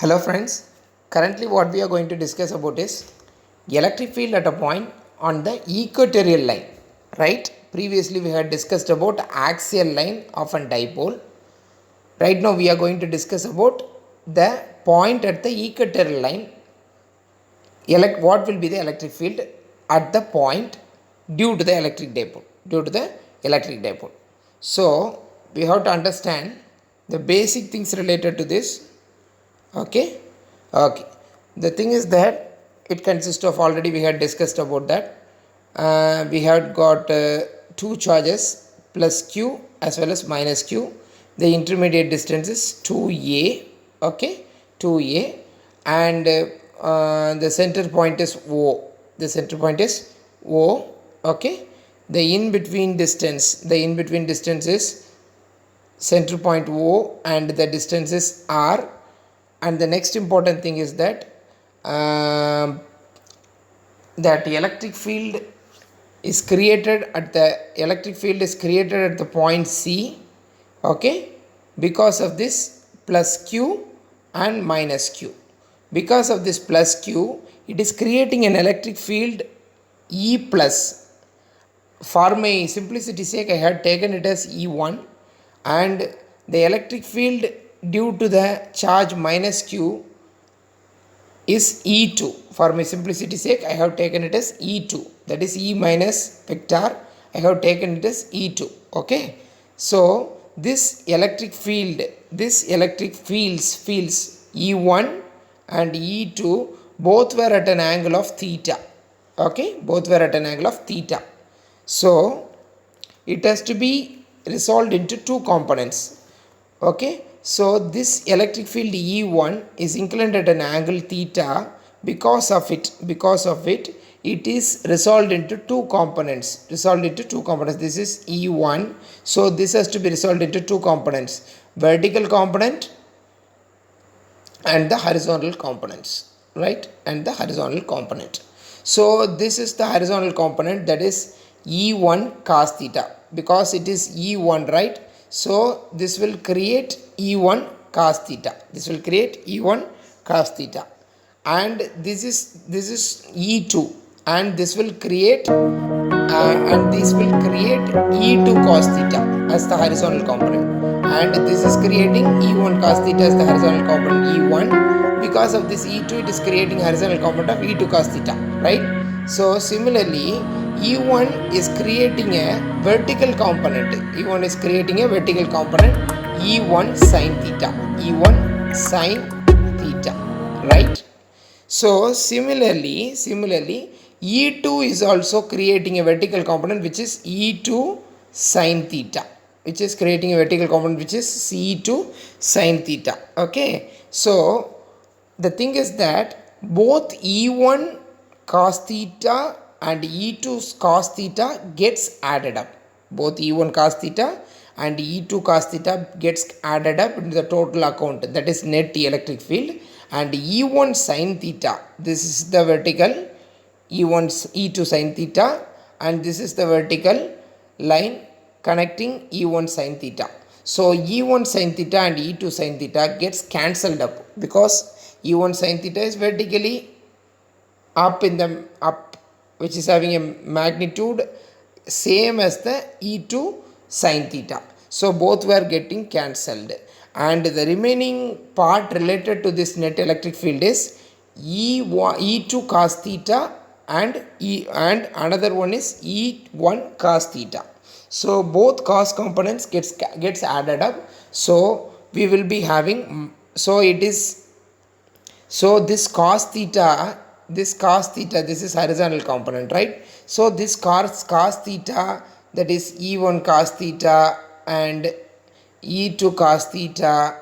Hello friends, currently what we are going to discuss about is electric field at a point on the equatorial line, right? Previously we had discussed about axial line of a dipole. Right now we are going to discuss about the point at the equatorial line. What will be the electric field at the point due to the electric dipole. So we have to understand the basic things related to this. Okay, the thing is that it consists of, already we had discussed about that. We had got two charges, plus q as well as minus q. The intermediate distance is 2a, okay, 2a, and the center point is o. Okay. The in between distance is center point o, and the distance is r. And the next important thing is that that electric field is created at the point C, okay, because of this plus q and minus q. Because of this plus q, it is creating an electric field E plus. For my simplicity sake, I had taken it as E1, and the electric field due to the charge minus q is E2. For my simplicity sake, I have taken it as E2. That is E minus vector. I have taken it as E2. Okay. So this electric fields E1 and E2 both were at an angle of theta. Okay, both were at an angle of theta. So it has to be resolved into two components. Okay, so this electric field E1 is inclined at an angle theta. Because of it it is resolved into two components. This is E1, so this has to be resolved into two components, vertical component and the horizontal components, right? And the horizontal component. So this is the horizontal component, that is E1 cos theta, because it is E1, right? So this will create E1 cos theta. And this is E2, and this will create E2 cos theta as the horizontal component, and this is creating E1 cos theta as the horizontal component E1. Because of this E2, it is creating horizontal component of E2 cos theta, right? So similarly, E1 is creating a vertical component. E1 sin theta. Right? So similarly, E2 is also creating a vertical component, which is E2 sin theta, C2 sin theta. Okay. So the thing is that both E1 cos theta and E2 cos theta gets added up. Both E1 cos theta and E2 cos theta gets added up into the total account, that is net electric field. And E1 sin theta, this is the vertical E2 sin theta, and this is the vertical line connecting E1 sin theta. So E1 sin theta and E2 sin theta gets cancelled up, because E1 sin theta is vertically up, which is having a magnitude same as the E2 sin theta. So both were getting cancelled, and the remaining part related to this net electric field is E2 cos theta and another one is E1 cos theta. So both cos components gets added up. So we will be having, this cos theta, this is horizontal component, right? So this cos theta, that is E1 cos theta and E2 cos theta,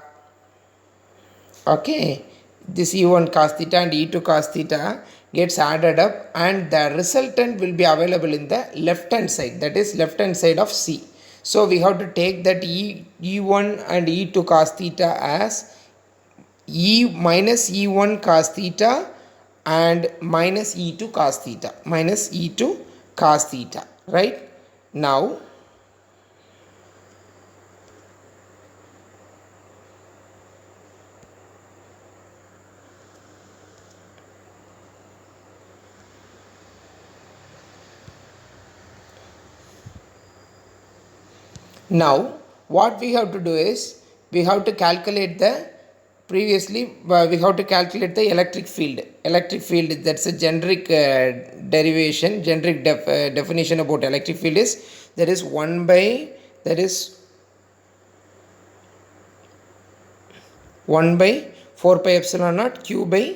okay, this E1 cos theta and E2 cos theta gets added up, and the resultant will be available in the left hand side, that is left hand side of C. So we have to take that E1 and E2 cos theta as E minus E1 cos theta and minus E2 cos theta, right? Now Now what we have to do is we have to calculate the we have to calculate the electric field. That's a generic derivation, generic definition about electric field is that is 1 by that is 1 by 4 pi epsilon naught q by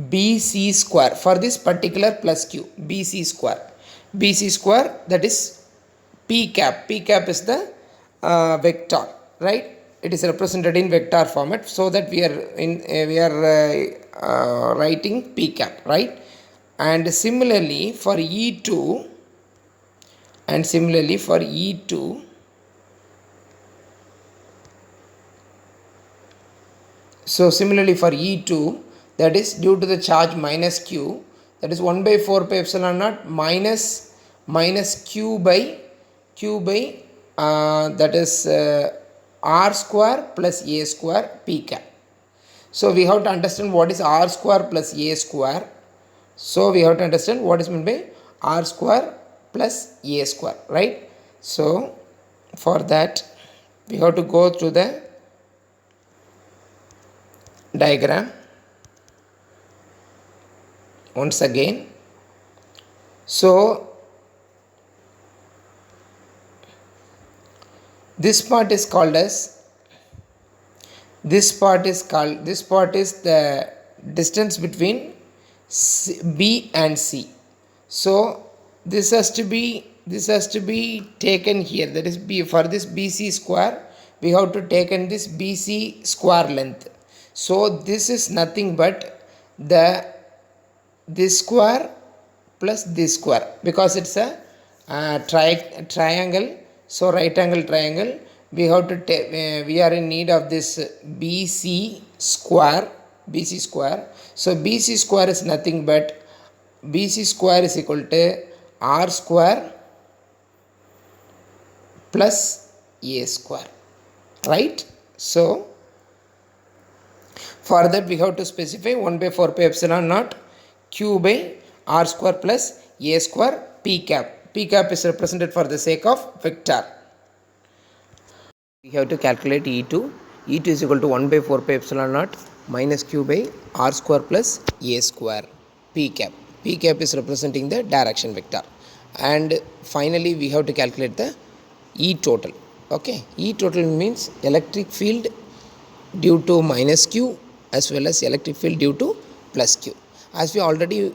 bc square for this particular plus q, bc square, that is p cap is the vector, right? It is represented in vector format, so that we are writing p cap, right? And similarly for e2 and similarly for e2 so similarly for E2, that is due to the charge minus Q, that is 1 by 4 pi epsilon naught minus Q by that is R square plus A square P cap. So we have to understand what is R square plus A square. So we have to understand what is meant by R square plus A square, right? So for that we have to go through the diagram once again. So this part is the distance between B and C. So this has to be taken here, that is B. For this BC square we have to take in this BC square length. So this is nothing but this square plus this square, because it's a triangle. So right angle triangle, we have to take we are in need of this BC square. So BC square is nothing but BC square is equal to R square plus A square, right? So for that we have to specify 1 by 4 pi epsilon naught q by R square plus A square P cap. P cap is represented for the sake of vector. We have to calculate E2. E2 is equal to 1 by 4 pi epsilon naught minus q by R square plus A square P cap. P cap is representing the direction vector. And finally we have to calculate the E total. Okay, E total means electric field due to minus q as well as electric field due to plus q. As I already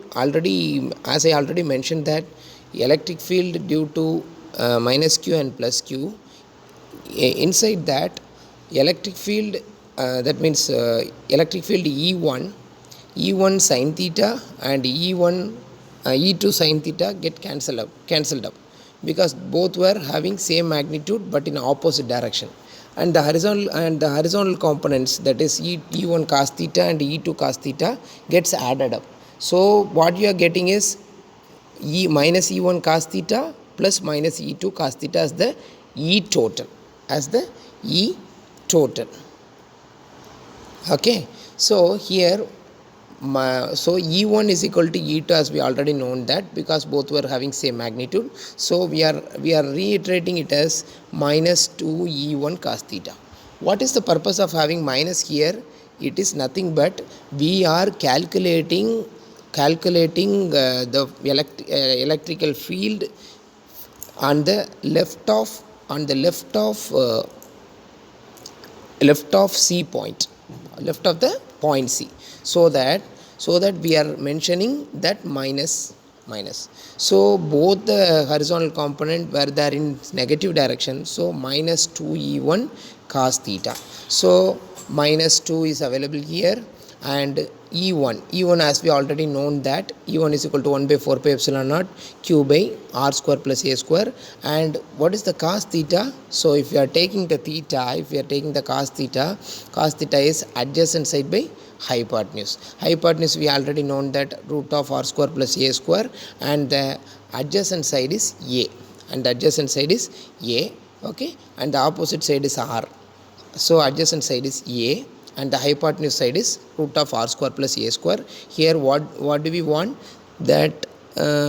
mentioned that electric field due to minus q and plus q, inside that electric field that means electric field E1 sin theta and E2 sin theta get cancelled up, because both were having same magnitude but in opposite direction. And the horizontal components, that is E1 cos theta and E2 cos theta, gets added up. So what you are getting is minus E1 cos theta plus minus E2 cos theta as the E total, okay. So here so E1 is equal to E2, as we already known that, because both were having same magnitude. So we are reiterating it as minus 2 E1 cos theta. What is the purpose of having minus here? It is nothing but we are calculating the electrical field on the left of C point, left of the point C, so that we are mentioning that minus. So both the horizontal component were there in negative direction, so minus 2 E1 cos theta. So minus 2 is available here, and E1 as we already known that E1 is equal to 1 by 4 pi epsilon naught q by R square plus A square. And what is the cos theta? So if we are taking the cos theta is adjacent side by hypotenuse. We already known that root of R square plus A square, and the adjacent side is A, okay, and the opposite side is R. So adjacent side is A and the hypotenuse side is root of R square plus A square. Here what do we want? That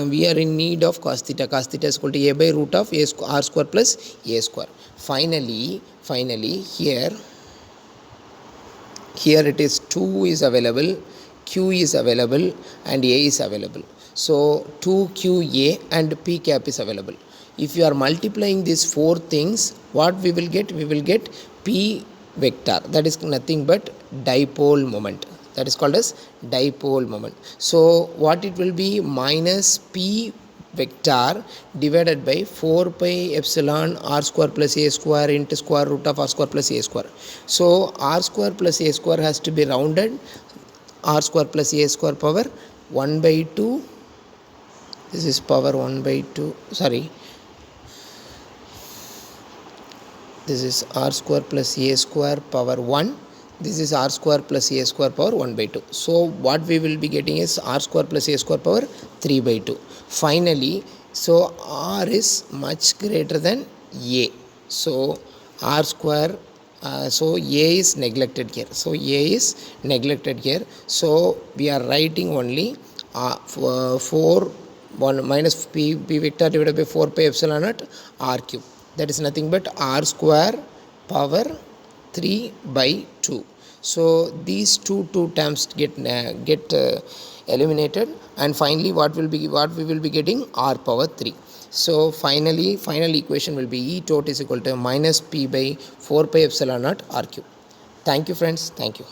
we are in need of cos theta. Cos theta is equal to a by root of r square plus a square. Finally here it is 2 is available, q is available, and a is available. So 2qa and p cap is available. If you are multiplying these four things, what we will get? We will get p vector, that is nothing but dipole moment, that is called as dipole moment. So what it will be? Minus p vector divided by 4 pi epsilon r square plus a square into square root of r square plus a square. So r square plus a square has to be rounded, r square plus a square power 1 by 2, this is power 1 by 2, sorry, this is r square plus a square power 1, this is r square plus a square power 1 by 2. So what we will be getting is r square plus a square power 3 by 2. Finally, so r is much greater than a, so r square, so a is neglected here, so a is neglected here. So we are writing only 4 1 minus p vector divided by 4 pi epsilon naught r cube, that is nothing but r square power 3 by 2. So these two terms get eliminated, and finally what we will be getting? R power 3. So final equation will be E tot is equal to minus p by 4 pi epsilon naught r cube. Thank you friends, thank you.